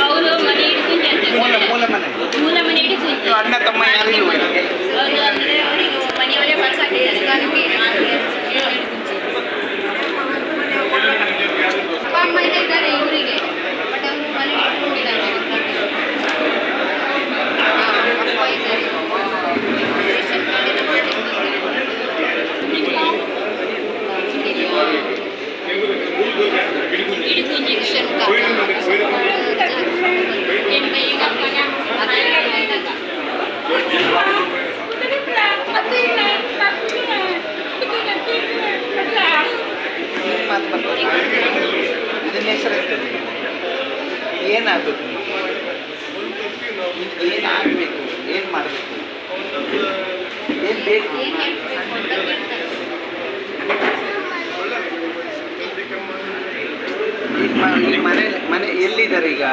ಅವರು ಮನೆ ಹಿಡ್ಕೊಂಡು ಮೂಲ ಮನೆ ಹಿಡಿದು ಅಣ್ಣ ತಮ್ಮ ಯಾರು ಇಲ್ವ ಅವರು ಅಂದರೆ ಅವರಿಗೆ ಮನೆಯವರೇ ಬರ್ಕೊಂಡಿದ್ದಾರೆ ನನಗೆ ಅಪ್ಪ ಅಮ್ಮ ಎಲ್ಲ ಇದ್ದಾರೆ ಇವರಿಗೆ ಬಟ್ ಅವರು ಮನೆ ಇಟ್ಕೊಂಡಿದ್ದಾರೆ ಅಪ್ಪ ಇದ್ದಾರೆ ರೇಷನ್ ಕಾರ್ಡಿನ ಮಾಡ್ಲಿಕ್ಕೆ ಹಿಡಿದು ಇಂಜೆಕ್ಷನ್ ಇದನ್ನ ಹೆಸರು ಏನಾಗಬೇಕು ಏನಾಗಬೇಕು ಏನು ಮಾಡಬೇಕು ಏನು ಬೇಕು ಈಗ ಮನೆ ಎಲ್ಲಿದ್ದಾರೆ ಈಗ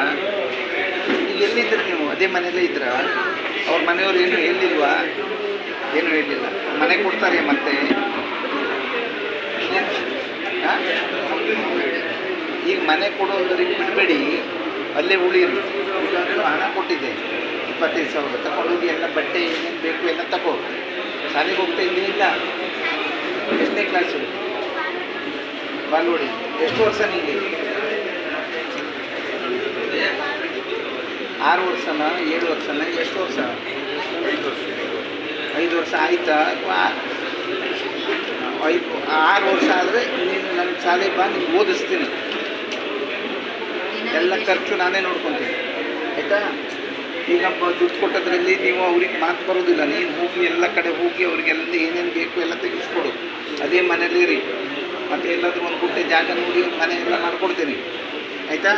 ಎಲ್ಲಿದ್ದೀರಿ ನೀವು ಅದೇ ಮನೆಯಲ್ಲೇ ಇದ್ರ ಅವ್ರ ಮನೆಯವ್ರು ಏನು ಹೇಳಿಲ್ವಾ ಏನು ಹೇಳಿಲ್ಲ ಮನೆ ಕೊಡ್ತಾರೆ ಮತ್ತೆ ಈಗ ಮನೆ ಕೊಡೋದ್ರಿಗೆ ಬಿಡಬೇಡಿ ಅಲ್ಲೇ ಉಳಿಯಿರಿ ಹಣ ಕೊಟ್ಟಿದ್ದೆ 25,000 ತಗೊಂಡೋಗಿ ಎಲ್ಲ ಬಟ್ಟೆ ಏನೇನು ಬೇಕು ಎಲ್ಲ ತಗೋ ಶಾಲೆಗೆ ಹೋಗ್ತಾ ಇಲ್ಲೇ ಇಲ್ಲ ಎಷ್ಟನೇ ಕ್ಲಾಸು ಬಾಲ್ವಾಡಿ ಎಷ್ಟು ವರ್ಷ ನಿಮಗೆ 6 ವರ್ಷನ 7 ವರ್ಷನ ಎಷ್ಟು ವರ್ಷ 5 ವರ್ಷ ಆಯಿತಾ ಅಥವಾ 6 ವರ್ಷ ಆದರೆ ನೀನು ನನ್ನ ಶಾಲೆಗೆ ಬಾ ನೀನು ಓದಿಸ್ತೀನಿ ಎಲ್ಲ ಖರ್ಚು ನಾನೇ ನೋಡ್ಕೊತೀನಿ ಆಯಿತಾ ಈಗ ದುಡ್ಡು ಕೊಟ್ಟದ್ರಲ್ಲಿ ನೀವು ಅವ್ರಿಗೆ ಮಾತು ಬರೋದಿಲ್ಲ ನೀನು ಹೋಗಿ ಎಲ್ಲ ಕಡೆ ಹೋಗಿ ಅವ್ರಿಗೆಲ್ಲ ಏನೇನು ಬೇಕು ಎಲ್ಲ ತೆಗೆಸ್ಕೊಡು ಅದೇ ಮನೇಲಿರಿ ಮತ್ತು ಎಲ್ಲಾದರೂ ಒಂದು ಗುಡ್ಡೆ ಜಾಗ ನೋಡಿ ಮನೆ ಎಲ್ಲ ಮಾಡ್ಕೊಡ್ತೀನಿ ಆಯಿತಾ